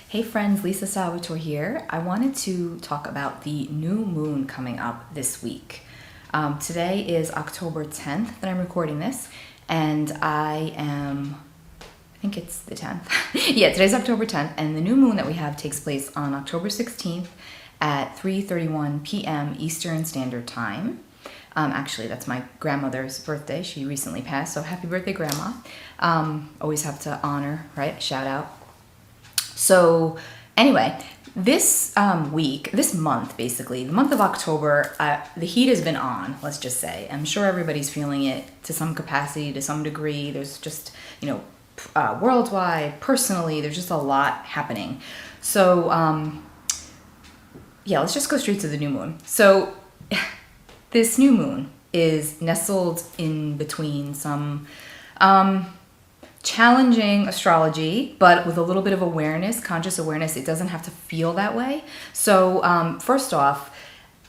Hey friends, Lisa Salvatore here. I wanted to talk about the new moon coming up this week. Today is October 10th that I'm recording this, and I think it's the 10th. Yeah, today's October 10th, and the new moon that we have takes place on October 16th at 3:31 p.m. Eastern Standard Time. Actually, that's my grandmother's birthday. She recently passed, so happy birthday, Grandma. Always have to honor, right? Shout out. So anyway, this month, basically, the month of October, the heat has been on, let's just say. I'm sure everybody's feeling it to some capacity, to some degree. There's just, worldwide, personally, there's just a lot happening. So, let's just go straight to the new moon. So this new moon is nestled in between some challenging astrology, but with a little bit of awareness, conscious awareness. It doesn't have to feel that way. So first off,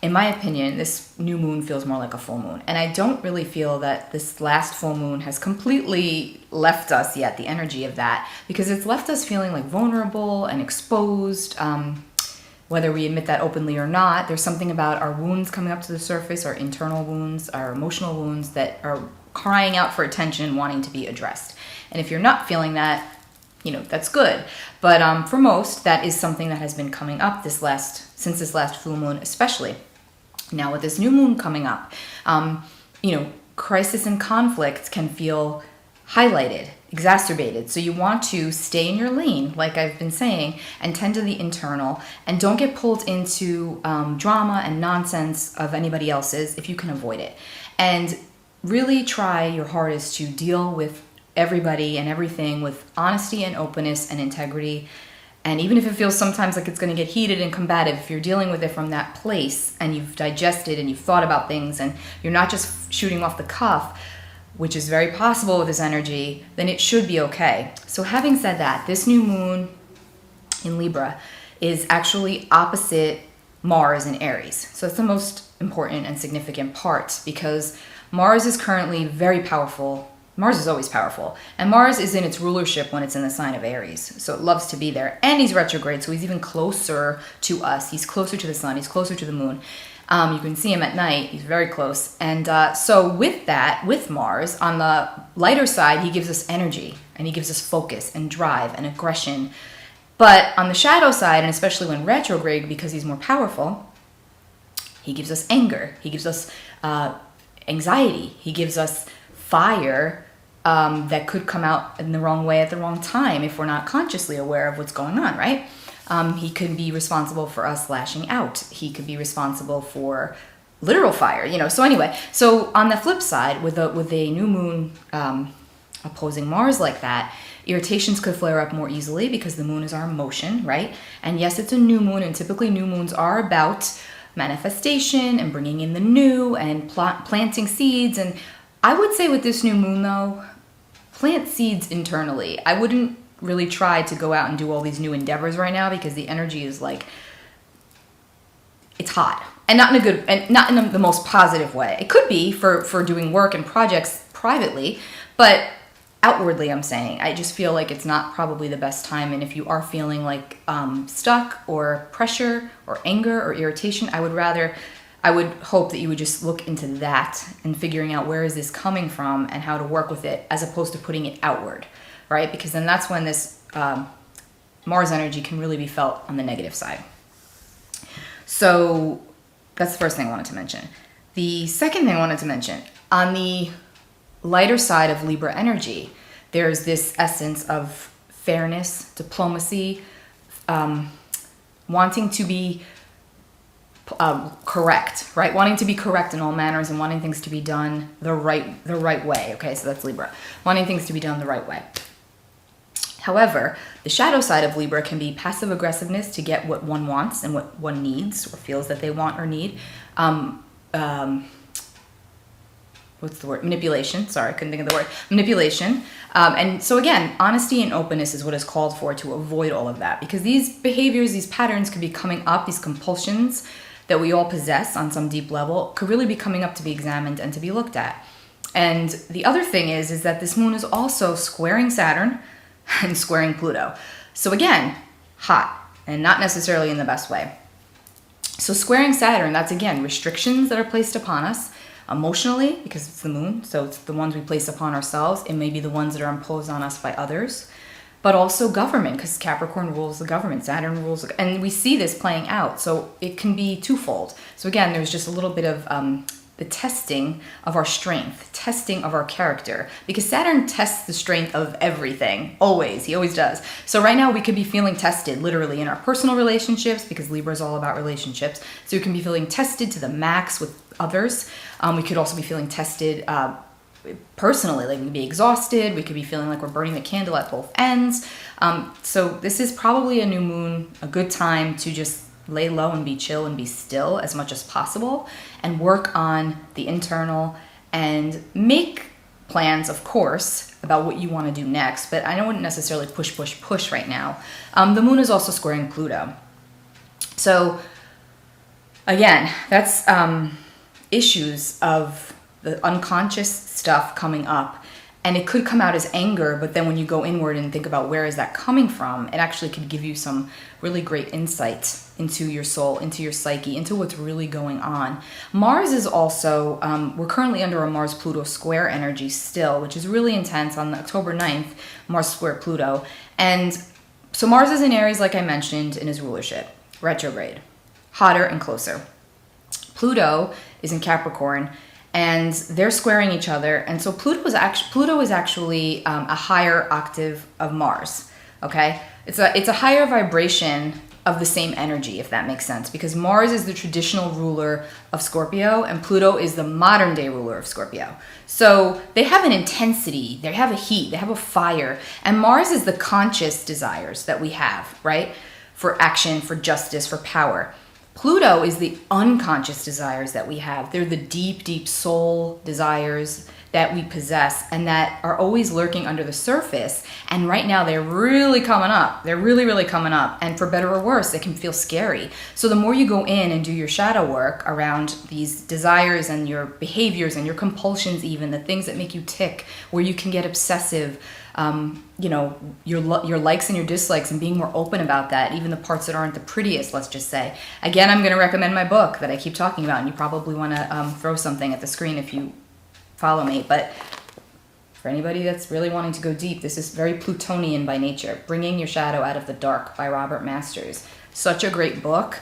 in my opinion, this new moon feels more like a full moon. And I don't really feel that this last full moon has completely left us yet, the energy of that, because it's left us feeling like vulnerable and exposed. Whether we admit that openly or not, there's something about our wounds coming up to the surface, our internal wounds, our emotional wounds that are crying out for attention, wanting to be addressed. And if you're not feeling that, that's good. But for most, that is something that has been coming up since this last full moon, especially. Now with this new moon coming up, crisis and conflict can feel highlighted, exacerbated. So you want to stay in your lane, like I've been saying, and tend to the internal, and don't get pulled into drama and nonsense of anybody else's if you can avoid it. And really try your hardest to deal with everybody and everything with honesty and openness and integrity. And even if it feels sometimes like it's going to get heated and combative, if you're dealing with it from that place and you've digested and you've thought about things and you're not just shooting off the cuff, which is very possible with this energy, then it should be okay. So having said that, this new moon in Libra is actually opposite Mars in Aries. So it's the most important and significant part, because Mars is currently very powerful. Mars is always powerful. And Mars is in its rulership when it's in the sign of Aries. So it loves to be there. And he's retrograde, so he's even closer to us. He's closer to the sun. He's closer to the moon. You can see him at night. He's very close. And so with Mars, on the lighter side, he gives us energy. And he gives us focus and drive and aggression. But on the shadow side, and especially when retrograde, because he's more powerful, he gives us anger. He gives us anxiety. He gives us fire that could come out in the wrong way at the wrong time if we're not consciously aware of what's going on, right? He could be responsible for us lashing out. He could be responsible for literal fire, So anyway, so on the flip side, with a new moon opposing Mars like that, irritations could flare up more easily because the moon is our emotion, right? And yes, it's a new moon, and typically new moons are about manifestation and bringing in the new and planting seeds. And I would say with this new moon, though, plant seeds internally. I wouldn't really try to go out and do all these new endeavors right now, because the energy is like, it's hot, and not in the most positive way. It could be for doing work and projects privately, but outwardly, I'm saying, I just feel like it's not probably the best time. And if you are feeling like stuck or pressure or anger or irritation, I would hope that you would just look into that and figuring out where is this coming from and how to work with it, as opposed to putting it outward, right? Because then that's when this Mars energy can really be felt on the negative side. So that's the first thing I wanted to mention. The second thing I wanted to mention, on the lighter side of Libra energy, there's this essence of fairness, diplomacy, wanting to be correct, right? Wanting to be correct in all manners and wanting things to be done the right way. Okay, so that's Libra. Wanting things to be done the right way. However, the shadow side of Libra can be passive aggressiveness to get what one wants and what one needs or feels that they want or need. What's the word? Manipulation. Sorry, I couldn't think of the word. Manipulation. And so again, honesty and openness is what is called for to avoid all of that, because these behaviors, these patterns could be coming up, these compulsions that we all possess on some deep level could really be coming up to be examined and to be looked at. And the other thing is that this moon is also squaring Saturn and squaring Pluto. So again, hot, and not necessarily in the best way. So squaring Saturn, that's again restrictions that are placed upon us emotionally, because it's the moon, so it's the ones we place upon ourselves. It may be the ones that are imposed on us by others, but also government, because Capricorn rules the government, Saturn rules, and we see this playing out. So it can be twofold. So again, there's just a little bit of the testing of our strength, testing of our character, because Saturn tests the strength of everything, always. He always does. So right now we could be feeling tested literally in our personal relationships, because Libra is all about relationships. So we can be feeling tested to the max with others. We could also be feeling tested personally, like we could be exhausted. We could be feeling like we're burning the candle at both ends. So this is probably a new moon, a good time to just lay low and be chill and be still as much as possible and work on the internal and make plans, of course, about what you want to do next. But I wouldn't necessarily push right now. The moon is also squaring Pluto. So again, that's issues of the unconscious stuff coming up. And it could come out as anger, but then when you go inward and think about where is that coming from, it actually could give you some really great insight into your soul, into your psyche, into what's really going on. Mars is also, we're currently under a Mars-Pluto square energy still, which is really intense. On October 9th, Mars square Pluto. And so Mars is in Aries, like I mentioned, in his rulership, retrograde, hotter and closer. Pluto is in Capricorn, and they're squaring each other. And so Pluto is actually a higher octave of Mars. Okay, it's a higher vibration of the same energy, if that makes sense, because Mars is the traditional ruler of Scorpio and Pluto is the modern day ruler of Scorpio. So they have an intensity, they have a heat, they have a fire, and Mars is the conscious desires that we have, right? For action, for justice, for power. Pluto is the unconscious desires that we have. They're the deep, deep soul desires that we possess and that are always lurking under the surface. And right now they're really coming up. They're really, really coming up. And for better or worse, they can feel scary. So the more you go in and do your shadow work around these desires and your behaviors and your compulsions, even the things that make you tick, where you can get obsessive, your likes and your dislikes, and being more open about that, even the parts that aren't the prettiest, let's just say. Again, I'm going to recommend my book that I keep talking about, and you probably want to throw something at the screen if you follow me. But for anybody that's really wanting to go deep, this is very Plutonian by nature. Bringing Your Shadow Out of the Dark by Robert Masters. Such a great book.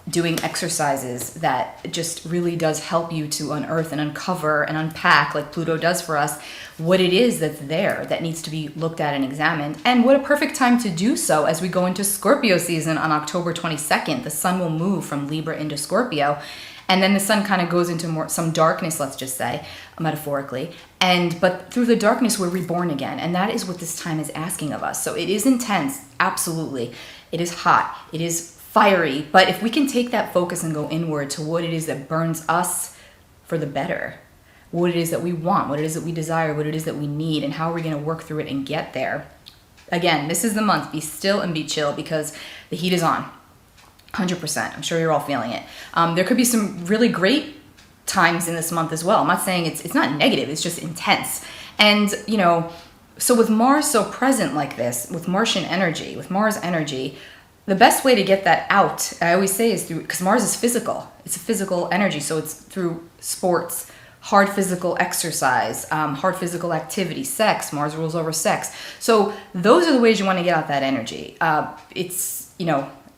Doing exercises that just really does help you to unearth and uncover and unpack, like Pluto does for us, what it is that's there that needs to be looked at and examined. And what a perfect time to do so as we go into Scorpio season on October 22nd. The sun will move from Libra into Scorpio, and then the sun kind of goes into some darkness, let's just say, metaphorically. But through the darkness, we're reborn again. And that is what this time is asking of us. So it is intense, absolutely. It is hot. It is fiery. But if we can take that focus and go inward to what it is that burns us for the better, what it is that we want, what it is that we desire, what it is that we need, and how are we going to work through it and get there. Again, this is the month. Be still and be chill, because the heat is on. 100%. I'm sure you're all feeling it. There could be some really great times in this month as well. I'm not saying it's not negative. It's just intense. And, so with Mars so present like this, with Martian energy, with Mars energy, the best way to get that out, I always say, is through, because Mars is physical. It's a physical energy. So it's through sports, hard physical exercise, hard physical activity, sex. Mars rules over sex. So those are the ways you want to get out that energy. It's,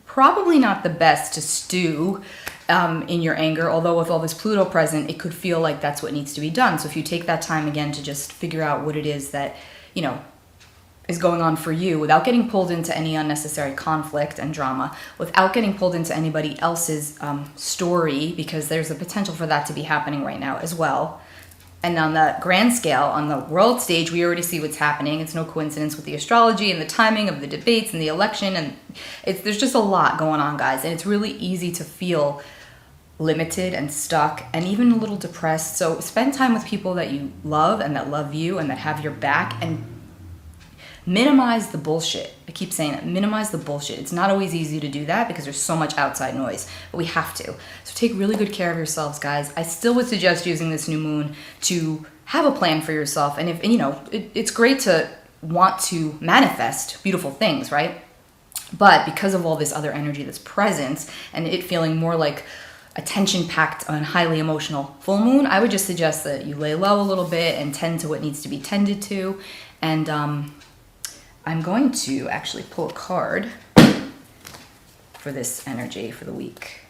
probably not the best to stew in your anger, although with all this Pluto present, it could feel like that's what needs to be done. So if you take that time again to just figure out what it is that, is going on for you without getting pulled into any unnecessary conflict and drama, without getting pulled into anybody else's story, because there's a potential for that to be happening right now as well. And on the grand scale, on the world stage, we already see what's happening. It's no coincidence with the astrology and the timing of the debates and the election. And there's just a lot going on, guys. And it's really easy to feel limited and stuck and even a little depressed. So spend time with people that you love and that love you and that have your back, and minimize the bullshit. I keep saying that. Minimize the bullshit. It's not always easy to do that because there's so much outside noise, but we have to. So take really good care of yourselves, guys. I still would suggest using this new moon to have a plan for yourself. And it's great to want to manifest beautiful things, right? But because of all this other energy that's present and it feeling more like a tension-packed and highly emotional full moon, I would just suggest that you lay low a little bit and tend to what needs to be tended to. And I'm going to actually pull a card for this energy for the week.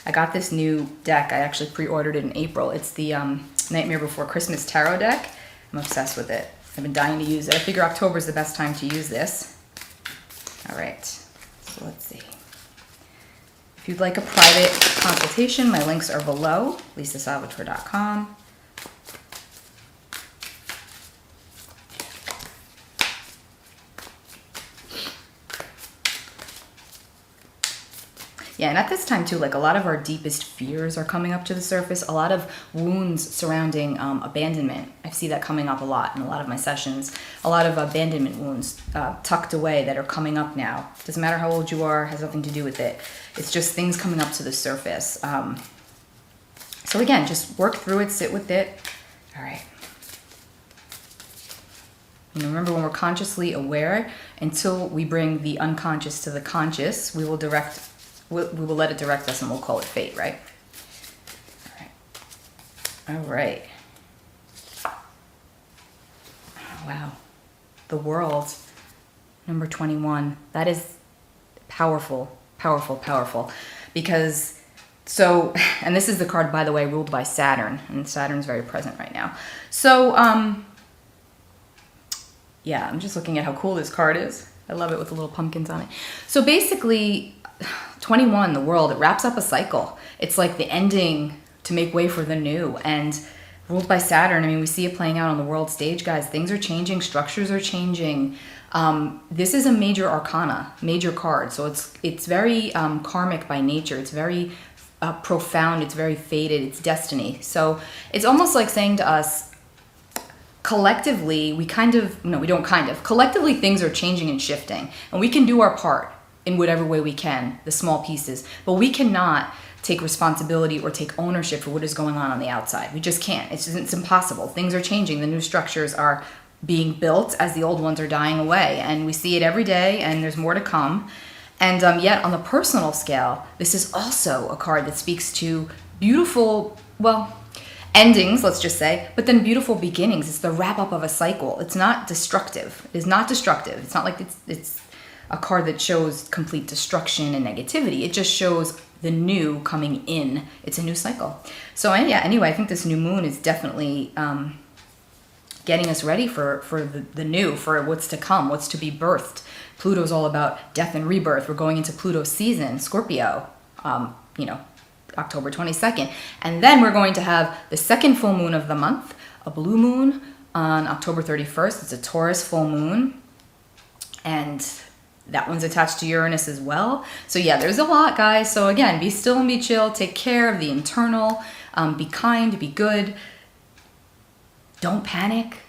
I got this new deck. I actually pre-ordered it in April. It's the Nightmare Before Christmas Tarot deck. I'm obsessed with it. I've been dying to use it. I figure October is the best time to use this. All right, so let's see. If you'd like a private consultation, my links are below, lisasalvatore.com. Yeah, and at this time too, like a lot of our deepest fears are coming up to the surface. A lot of wounds surrounding abandonment. I see that coming up a lot in a lot of my sessions. A lot of abandonment wounds tucked away that are coming up now. Doesn't matter how old you are, has nothing to do with it. It's just things coming up to the surface. So again, just work through it, sit with it. All right. And remember, when we're consciously aware, until we bring the unconscious to the conscious, we will let it direct us and we'll call it fate, right? All right. Oh, wow. The World, number 21. That is powerful, powerful, powerful. Because, so, and this is the card, by the way, ruled by Saturn. And Saturn's very present right now. So, yeah, I'm just looking at how cool this card is. I love it with the little pumpkins on it. So basically, 21, the World, it wraps up a cycle. It's like the ending to make way for the new. And ruled by Saturn, I mean, we see it playing out on the world stage, guys. Things are changing, structures are changing. This is a major arcana, major card. So it's very karmic by nature. It's very profound. It's very fated. It's destiny. So it's almost like saying to us, collectively, collectively things are changing and shifting. And we can do our part in whatever way we can, the small pieces. But we cannot take responsibility or take ownership for what is going on the outside. We just can't. It's impossible. Things are changing. The new structures are being built as the old ones are dying away. And we see it every day, and there's more to come. And yet, on the personal scale, this is also a card that speaks to beautiful, well, endings, let's just say, but then beautiful beginnings. It's the wrap up of a cycle. It's not destructive. It is not destructive. It's not like it's a card that shows complete destruction and negativity. It just shows the new coming in. It's a new cycle. So yeah, anyway, I think this new moon is definitely getting us ready for the new, for what's to come, what's to be birthed. Pluto's all about death and rebirth. We're going into Pluto season, Scorpio, October 22nd. And then we're going to have the second full moon of the month, a blue moon on October 31st. It's a Taurus full moon. And that one's attached to Uranus as well. So yeah, there's a lot, guys. So again, be still and be chill. Take care of the internal. Be kind, be good. Don't panic,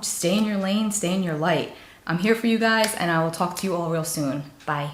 stay in your lane, stay in your light. I'm here for you guys, and I will talk to you all real soon. Bye.